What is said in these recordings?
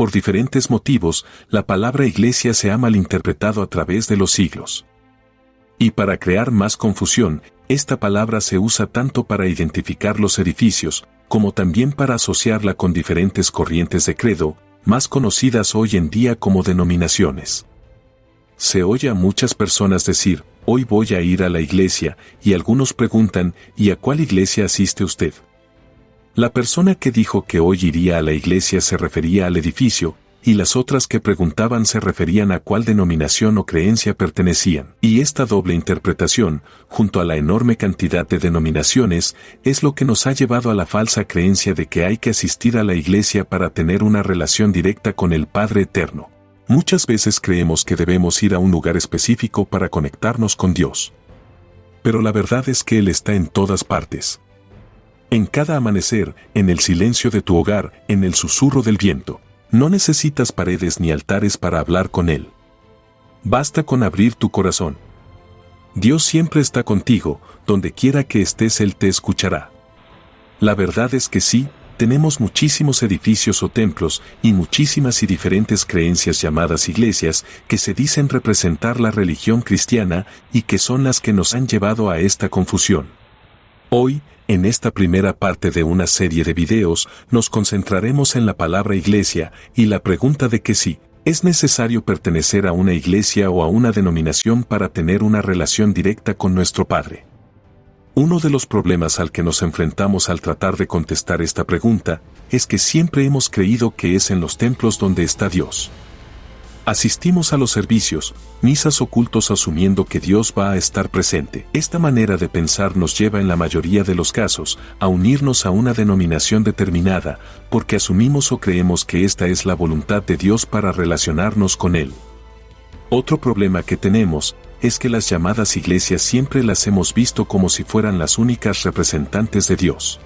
Por diferentes motivos, la palabra iglesia se ha malinterpretado a través de los siglos. Y para crear más confusión, esta palabra se usa tanto para identificar los edificios, como también para asociarla con diferentes corrientes de credo, más conocidas hoy en día como denominaciones. Se oye a muchas personas decir, hoy voy a ir a la iglesia, y algunos preguntan, ¿y a cuál iglesia asiste usted? La persona que dijo que hoy iría a la iglesia se refería al edificio, y las otras que preguntaban se referían a cuál denominación o creencia pertenecían. Y esta doble interpretación, junto a la enorme cantidad de denominaciones, es lo que nos ha llevado a la falsa creencia de que hay que asistir a la iglesia para tener una relación directa con el Padre Eterno. Muchas veces creemos que debemos ir a un lugar específico para conectarnos con Dios. Pero la verdad es que Él está en todas partes. En cada amanecer, en el silencio de tu hogar, en el susurro del viento. No necesitas paredes ni altares para hablar con Él. Basta con abrir tu corazón. Dios siempre está contigo, donde quiera que estés Él te escuchará. La verdad es que sí, tenemos muchísimos edificios o templos y muchísimas y diferentes creencias llamadas iglesias que se dicen representar la religión cristiana y que son las que nos han llevado a esta confusión. Hoy, en esta primera parte de una serie de videos, nos concentraremos en la palabra iglesia y la pregunta de que si es necesario pertenecer a una iglesia o a una denominación para tener una relación directa con nuestro Padre. Uno de los problemas al que nos enfrentamos al tratar de contestar esta pregunta es que siempre hemos creído que es en los templos donde está Dios. Asistimos a los servicios, misas o cultos asumiendo que Dios va a estar presente. Esta manera de pensar nos lleva en la mayoría de los casos a unirnos a una denominación determinada, porque asumimos o creemos que esta es la voluntad de Dios para relacionarnos con Él. Otro problema que tenemos es que las llamadas iglesias siempre las hemos visto como si fueran las únicas representantes de Dios.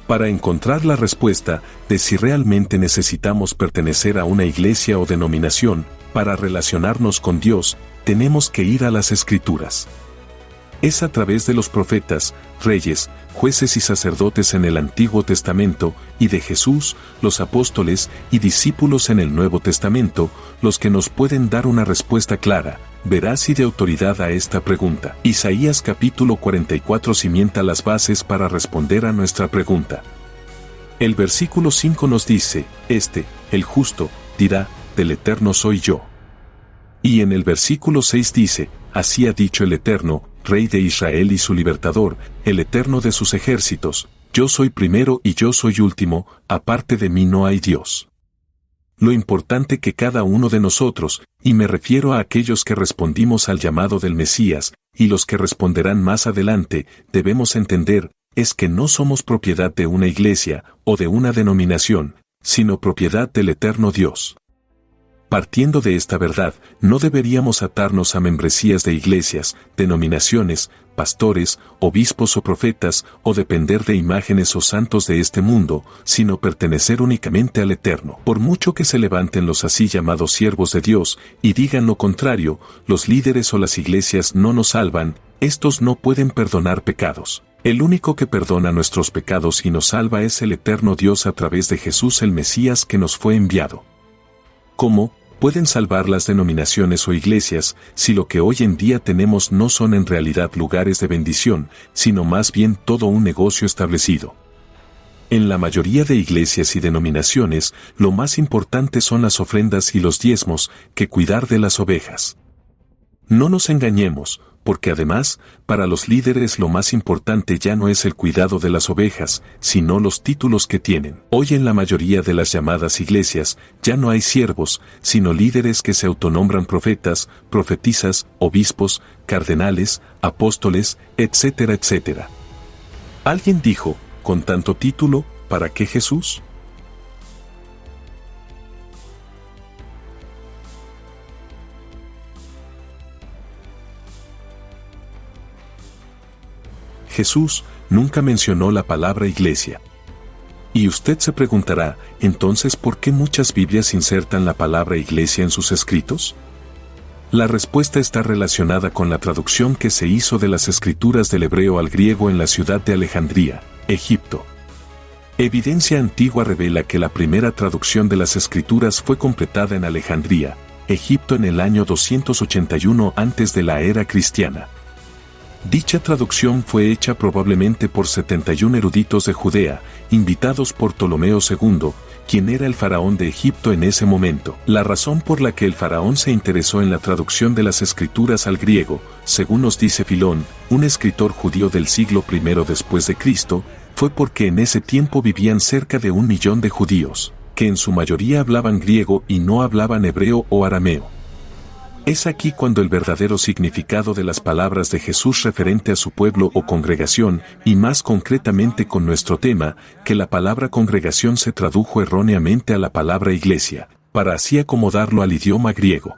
Para encontrar la respuesta de si realmente necesitamos pertenecer a una iglesia o denominación para relacionarnos con Dios, tenemos que ir a las Escrituras. Es a través de los profetas, reyes, jueces y sacerdotes en el Antiguo Testamento y de Jesús, los apóstoles y discípulos en el Nuevo Testamento, los que nos pueden dar una respuesta clara, veraz y de autoridad a esta pregunta. Isaías capítulo 44 cimienta las bases para responder a nuestra pregunta. El versículo 5 nos dice, el justo, dirá, del Eterno soy yo. Y en el versículo 6 dice, así ha dicho el Eterno, Rey de Israel y su libertador, el Eterno de sus ejércitos, yo soy primero y yo soy último, aparte de mí no hay Dios. Lo importante que cada uno de nosotros, y me refiero a aquellos que respondimos al llamado del Mesías, y los que responderán más adelante, debemos entender, es que no somos propiedad de una iglesia, o de una denominación, sino propiedad del eterno Dios. Partiendo de esta verdad, no deberíamos atarnos a membresías de iglesias, denominaciones, pastores, obispos o profetas, o depender de imágenes o santos de este mundo, sino pertenecer únicamente al Eterno. Por mucho que se levanten los así llamados siervos de Dios, y digan lo contrario, los líderes o las iglesias no nos salvan, estos no pueden perdonar pecados. El único que perdona nuestros pecados y nos salva es el eterno Dios a través de Jesús el Mesías que nos fue enviado. ¿Cómo pueden salvar las denominaciones o iglesias si lo que hoy en día tenemos no son en realidad lugares de bendición, sino más bien todo un negocio establecido? En la mayoría de iglesias y denominaciones, lo más importante son las ofrendas y los diezmos que cuidar de las ovejas. No nos engañemos, porque además, para los líderes lo más importante ya no es el cuidado de las ovejas, sino los títulos que tienen. Hoy en la mayoría de las llamadas iglesias, ya no hay siervos, sino líderes que se autonombran profetas, profetisas, obispos, cardenales, apóstoles, etcétera, etcétera. Alguien dijo, con tanto título, ¿para qué Jesús? Jesús nunca mencionó la palabra iglesia. Y usted se preguntará, entonces, ¿por qué muchas Biblias insertan la palabra iglesia en sus escritos? La respuesta está relacionada con la traducción que se hizo de las escrituras del hebreo al griego en la ciudad de Alejandría, Egipto. Evidencia antigua revela que la primera traducción de las Escrituras fue completada en Alejandría, Egipto en el año 281 antes de la era cristiana. Dicha traducción fue hecha probablemente por 71 eruditos de Judea, invitados por Ptolomeo II, quien era el faraón de Egipto en ese momento. La razón por la que el faraón se interesó en la traducción de las Escrituras al griego, según nos dice Filón, un escritor judío del siglo I después de Cristo, fue porque en ese tiempo vivían cerca de 1 millón de judíos, que en su mayoría hablaban griego y no hablaban hebreo o arameo. Es aquí cuando el verdadero significado de las palabras de Jesús referente a su pueblo o congregación, y más concretamente con nuestro tema, que la palabra congregación se tradujo erróneamente a la palabra iglesia, para así acomodarlo al idioma griego.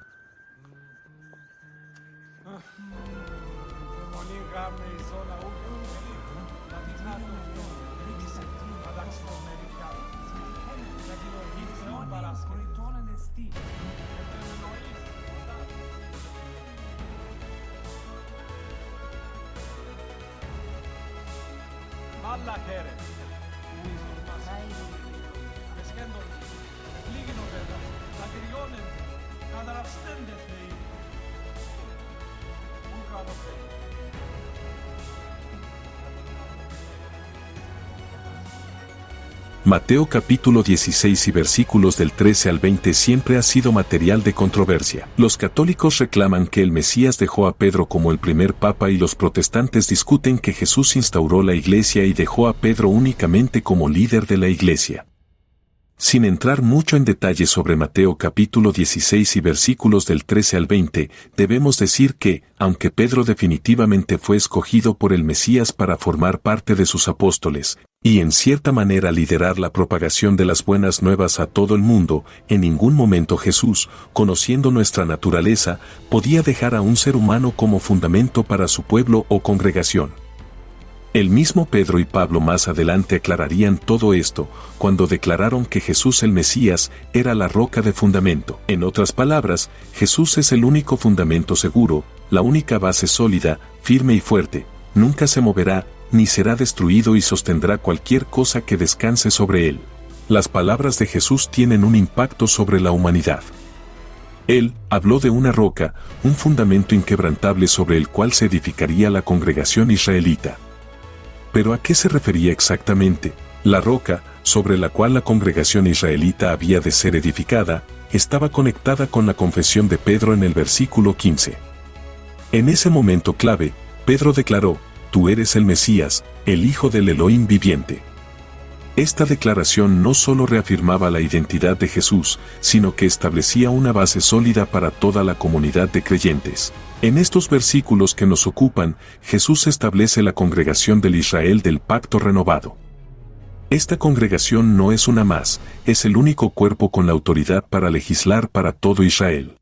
Mateo capítulo 16 y versículos del 13 al 20 siempre ha sido material de controversia. Los católicos reclaman que el Mesías dejó a Pedro como el primer papa y los protestantes discuten que Jesús instauró la iglesia y dejó a Pedro únicamente como líder de la iglesia. Sin entrar mucho en detalle sobre Mateo capítulo 16 y versículos del 13 al 20, debemos decir que, aunque Pedro definitivamente fue escogido por el Mesías para formar parte de sus apóstoles, y en cierta manera liderar la propagación de las buenas nuevas a todo el mundo, en ningún momento Jesús, conociendo nuestra naturaleza, podía dejar a un ser humano como fundamento para su pueblo o congregación. El mismo Pedro y Pablo más adelante aclararían todo esto, cuando declararon que Jesús el Mesías era la roca de fundamento. En otras palabras, Jesús es el único fundamento seguro, la única base sólida, firme y fuerte, nunca se moverá, ni será destruido y sostendrá cualquier cosa que descanse sobre él. Las palabras de Jesús tienen un impacto sobre la humanidad. Él habló de una roca, un fundamento inquebrantable sobre el cual se edificaría la congregación israelita. ¿Pero a qué se refería exactamente? La roca, sobre la cual la congregación israelita había de ser edificada, estaba conectada con la confesión de Pedro en el versículo 15. En ese momento clave, Pedro declaró: «Tú eres el Mesías, el Hijo del Elohim viviente». Esta declaración no solo reafirmaba la identidad de Jesús, sino que establecía una base sólida para toda la comunidad de creyentes. En estos versículos que nos ocupan, Jesús establece la congregación del Israel del pacto renovado. Esta congregación no es una más, es el único cuerpo con la autoridad para legislar para todo Israel.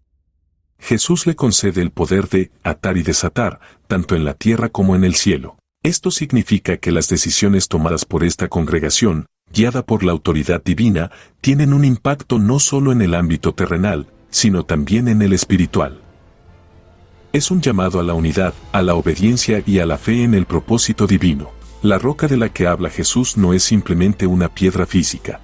Jesús le concede el poder de atar y desatar, tanto en la tierra como en el cielo. Esto significa que las decisiones tomadas por esta congregación, guiada por la autoridad divina, tienen un impacto no solo en el ámbito terrenal, sino también en el espiritual. Es un llamado a la unidad, a la obediencia y a la fe en el propósito divino. La roca de la que habla Jesús no es simplemente una piedra física.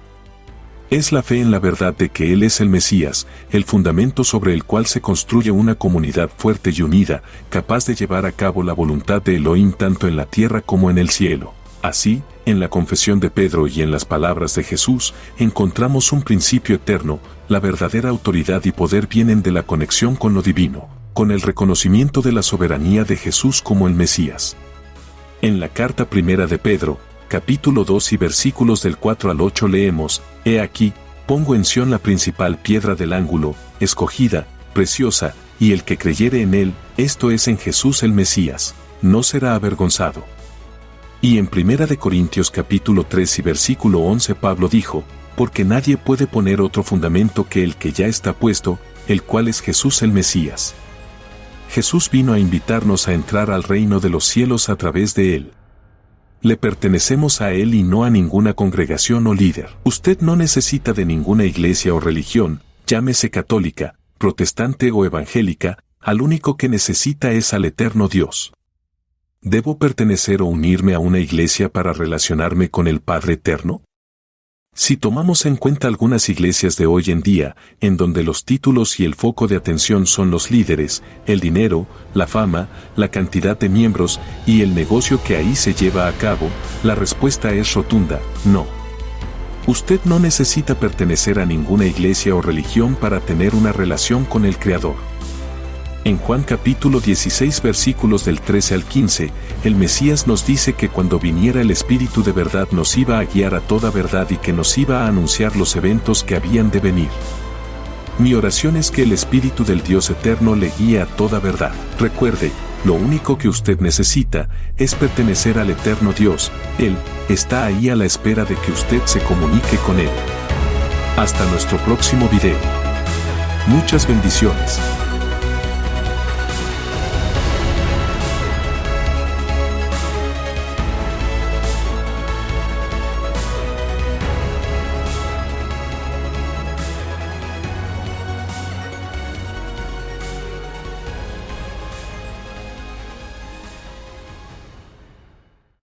Es la fe en la verdad de que Él es el Mesías, el fundamento sobre el cual se construye una comunidad fuerte y unida, capaz de llevar a cabo la voluntad de Elohim tanto en la tierra como en el cielo. Así, en la confesión de Pedro y en las palabras de Jesús, encontramos un principio eterno, la verdadera autoridad y poder vienen de la conexión con lo divino, con el reconocimiento de la soberanía de Jesús como el Mesías. En la carta primera de Pedro, capítulo 2 y versículos del 4 al 8 leemos: «He aquí, pongo en Sión la principal piedra del ángulo, escogida, preciosa, y el que creyere en él, esto es en Jesús el Mesías, no será avergonzado». Y en primera de Corintios capítulo 3 y versículo 11 Pablo dijo: «Porque nadie puede poner otro fundamento que el que ya está puesto, el cual es Jesús el Mesías». Jesús vino a invitarnos a entrar al reino de los cielos a través de Él. Le pertenecemos a Él y no a ninguna congregación o líder. Usted no necesita de ninguna iglesia o religión, llámese católica, protestante o evangélica, al único que necesita es al eterno Dios. ¿Debo pertenecer o unirme a una iglesia para relacionarme con el Padre Eterno? Si tomamos en cuenta algunas iglesias de hoy en día, en donde los títulos y el foco de atención son los líderes, el dinero, la fama, la cantidad de miembros y el negocio que ahí se lleva a cabo, la respuesta es rotunda, no. Usted no necesita pertenecer a ninguna iglesia o religión para tener una relación con el Creador. En Juan capítulo 16 versículos del 13 al 15, el Mesías nos dice que cuando viniera el Espíritu de verdad nos iba a guiar a toda verdad y que nos iba a anunciar los eventos que habían de venir. Mi oración es que el Espíritu del Dios eterno le guíe a toda verdad. Recuerde, lo único que usted necesita es pertenecer al eterno Dios. Él está ahí a la espera de que usted se comunique con Él. Hasta nuestro próximo video. Muchas bendiciones.